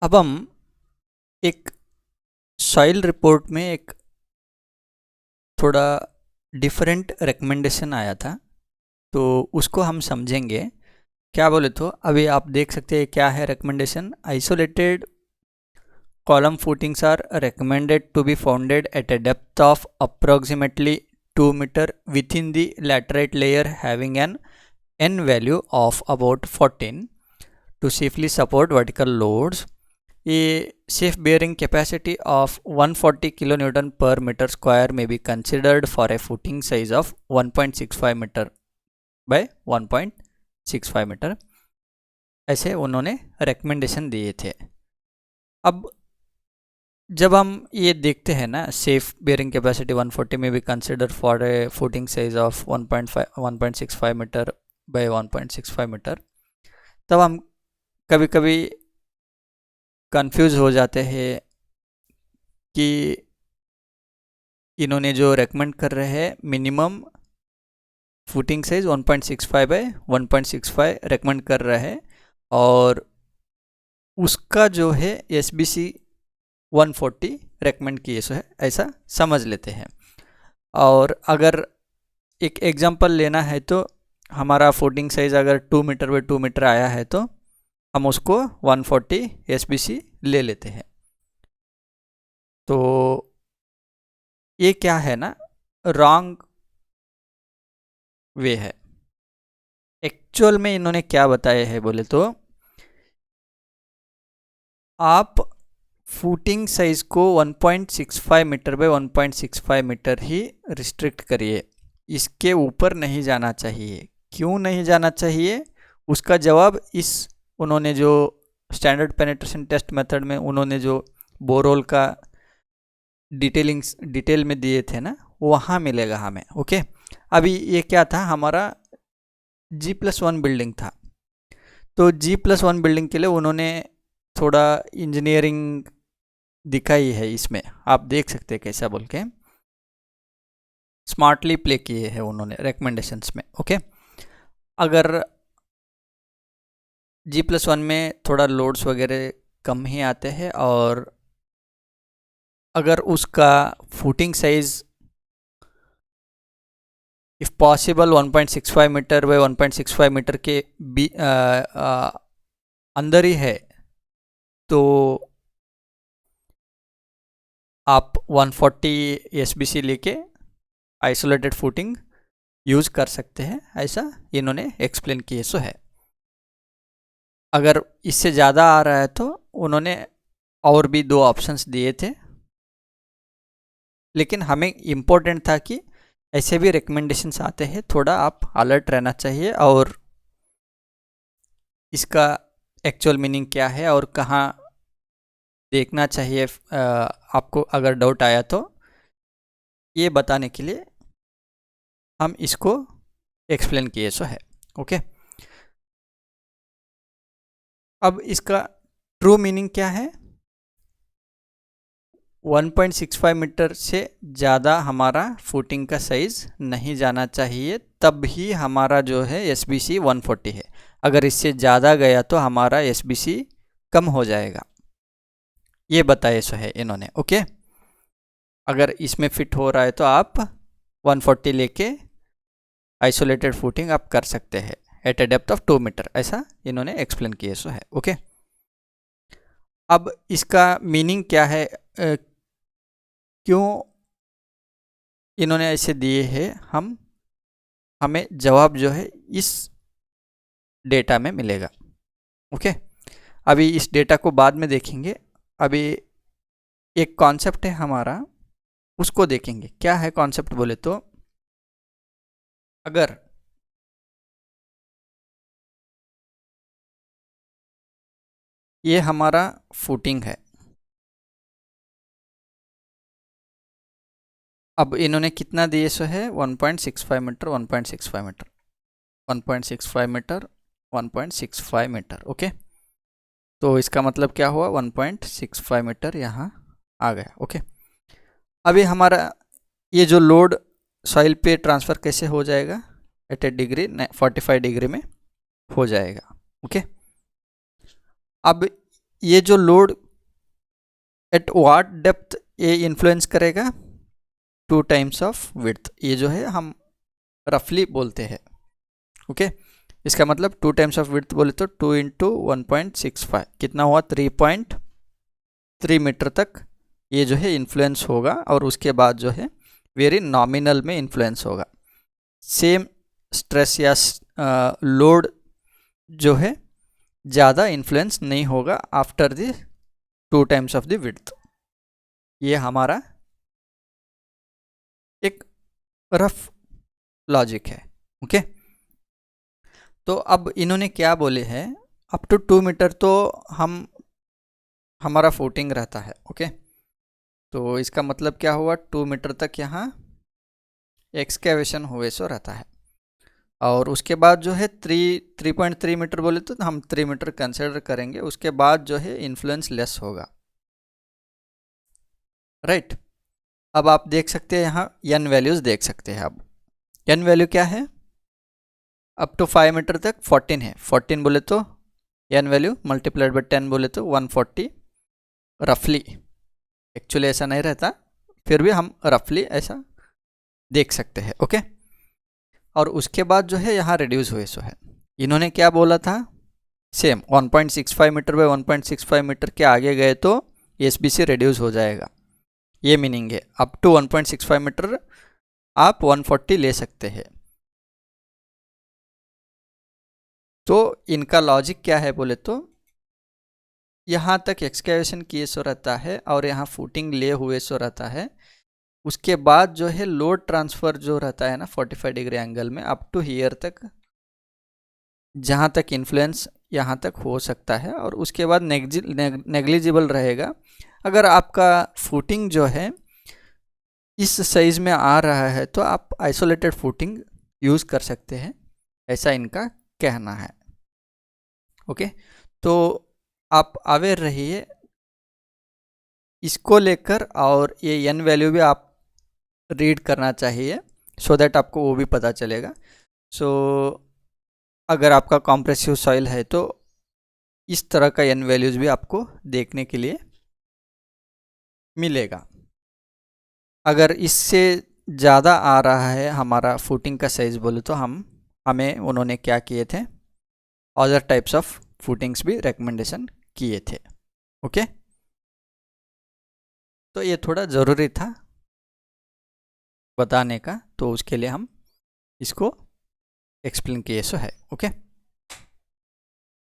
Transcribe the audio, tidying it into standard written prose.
अब हम एक सॉइल रिपोर्ट में एक थोड़ा डिफरेंट रिकमेंडेशन आया था, तो उसको हम समझेंगे। क्या बोले तो अभी आप देख सकते हैं क्या है recommendation. Isolated column footings are recommended to be founded at a depth of approximately 2 meter within the laterite layer having an n value of about 14 to safely support vertical loads. A safe bearing capacity of 140 kilonewton per meter square may be considered for a footing size of 1.65 meter by 1.65 meter। ऐसे उन्होंने recommendation दिए थे। अब जब हम ये देखते हैं ना, सेफ बेयरिंग कैपेसिटी 140 में भी consider for a footing size of 1.65 metre by 1.65 metre, तब हम कभी कभी कंफ्यूज हो जाते हैं कि इन्होंने जो रेकमेंड कर रहे हैं minimum footing size 1.65 by 1.65 recommend कर रहे हैं, और उसका जो है SBC 140 रेकमेंड किए सो है, ऐसा समझ लेते हैं। और अगर एक एग्जांपल लेना है तो हमारा फुटिंग साइज अगर 2 मीटर बाय 2 मीटर आया है तो हम उसको 140 SBC ले लेते हैं। तो ये क्या है ना, रॉन्ग वे है। एक्चुअल में इन्होंने क्या बताया है बोले तो, आप फुटिंग साइज को 1.65 मीटर बाय 1.65 मीटर ही रिस्ट्रिक्ट करिए, इसके ऊपर नहीं जाना चाहिए। क्यों नहीं जाना चाहिए, उसका जवाब इस उन्होंने जो स्टैंडर्ड पेनिट्रेशन टेस्ट मेथड में उन्होंने जो बोरोल का डिटेल में दिए थे ना, वहाँ मिलेगा हमें। ओके, अभी ये क्या था, हमारा G+1 बिल्डिंग था। तो G+1 बिल्डिंग के लिए उन्होंने थोड़ा इंजीनियरिंग दिखाई है, इसमें आप देख सकते हैं कैसा बोल के स्मार्टली प्ले किए हैं उन्होंने रिकमेंडेशंस में। ओके, अगर G+1 में थोड़ा लोड्स वगैरह कम ही आते हैं, और अगर उसका footing size if possible 1.65 metre by 1.65 metre के अंदर ही है, तो आप 140 SBC लेके आइसोलेटेड फुटिंग यूज़ कर सकते हैं, ऐसा इन्होंने एक्सप्लेन किए सो है। अगर इससे ज़्यादा आ रहा है तो उन्होंने और भी 2 ऑप्शंस दिए थे, लेकिन हमें इम्पोर्टेंट था कि ऐसे भी रिकमेंडेशंस आते हैं, थोड़ा आप अलर्ट रहना चाहिए और इसका एक्चुअल मीनिंग क्या है और कहाँ देखना चाहिए आपको अगर डाउट आया तो, ये बताने के लिए हम इसको एक्सप्लेन किए सो है। ओके, अब इसका ट्रू मीनिंग क्या है, 1.65 मीटर से ज़्यादा हमारा फुटिंग का साइज़ नहीं जाना चाहिए, तब ही हमारा जो है SBC 140 है। अगर इससे ज़्यादा गया तो हमारा SBC कम हो जाएगा, ये बताए सो है इन्होंने। ओके, अगर इसमें फिट हो रहा है तो आप 140 लेके आइसोलेटेड फुटिंग आप कर सकते हैं at a depth of 2 metre, ऐसा इन्होंने एक्सप्लेन किया सो है। ओके, अब इसका मीनिंग क्या है, क्यों इन्होंने ऐसे दिए हैं, हमें जवाब जो है इस डेटा में मिलेगा। ओके, अभी इस डेटा को बाद में देखेंगे, अभी एक कॉन्सेप्ट है हमारा, उसको देखेंगे। क्या है कॉन्सेप्ट बोले तो, अगर ये हमारा फुटिंग है, अब इन्होंने कितना दिए सो है 1.65 metre 1.65 metre 1.65 metre 1.65 metre. Okay, तो इसका मतलब क्या हुआ, 1.65 मीटर यहाँ आ गया। ओके, अभी हमारा ये जो लोड सॉइल पे ट्रांसफ़र कैसे हो जाएगा, एट ए डिग्री 45 डिग्री में हो जाएगा। ओके, अब ये जो लोड एट व्हाट डेप्थ ये इन्फ्लुएंस करेगा, 2 टाइम्स ऑफ विड्थ, ये जो है हम रफली बोलते हैं। ओके, इसका मतलब 2 टाइम्स ऑफ विड्थ बोले तो 2 इंटू 1.65 कितना हुआ, 3.3 मीटर तक ये जो है इन्फ्लुएंस होगा, और उसके बाद जो है वेरी नॉमिनल में इन्फ्लुएंस होगा। सेम स्ट्रेस या लोड जो है ज़्यादा इन्फ्लुएंस नहीं होगा after the 2 times of the width. ये हमारा एक रफ लॉजिक है। ओके, तो अब इन्होंने क्या बोले हैं, अप टू 2 मीटर तो हमारा फुटिंग रहता है। ओके, तो इसका मतलब क्या हुआ, 2 मीटर तक यहाँ एक्सकेवेशन हुए सो रहता है, और उसके बाद जो है 3.3 मीटर बोले तो हम 3 मीटर कंसिडर करेंगे, उसके बाद जो है इन्फ्लुएंस लेस होगा। राइट, अब आप देख सकते हैं यहाँ एन वैल्यूज़ देख सकते हैं। अब एन वैल्यू क्या है, अप टू 5 मीटर तक 14 है, 14 बोले तो एन वैल्यू मल्टीप्लाइड बाई 10 बोले तो 140 रफली। एक्चुअली ऐसा नहीं रहता, फिर भी हम रफली ऐसा देख सकते हैं। ओके, और उसके बाद जो है यहाँ रिड्यूस हुए सो है, इन्होंने क्या बोला था, सेम 1.65 मीटर बाई 1.65 मीटर के आगे गए तो एसबीसी रिड्यूस हो जाएगा, ये मीनिंग है। अप टू 1.65 मीटर आप 140 ले सकते हैं। तो इनका लॉजिक क्या है बोले तो, यहाँ तक एक्सकेवेशन किए सो रहता है और यहाँ फुटिंग ले हुए सो रहता है, उसके बाद जो है लोड ट्रांसफ़र जो रहता है ना 45 डिग्री एंगल में अप टू हियर तक, जहाँ तक इन्फ्लुएंस यहाँ तक हो सकता है, और उसके बाद नेग्लिजिबल रहेगा। अगर आपका फुटिंग जो है इस साइज़ में आ रहा है तो आप आइसोलेटेड फुटिंग यूज़ कर सकते हैं, ऐसा इनका कहना है। ओके, तो आप अवेयर रहिए इसको लेकर, और ये एन वैल्यू भी आप रीड करना चाहिए सो दैट आपको वो भी पता चलेगा। सो अगर आपका कॉम्प्रेसिव सॉइल है तो इस तरह का एन वैल्यूज़ भी आपको देखने के लिए मिलेगा। अगर इससे ज़्यादा आ रहा है हमारा फुटिंग का साइज़ बोले तो हमें उन्होंने क्या किए थे, अदर टाइप्स ऑफ फुटिंग्स भी रिकमेंडेशन किए थे। ओके, तो ये थोड़ा ज़रूरी था बताने का, तो उसके लिए हम इसको एक्सप्लेन किए सो है। ओके।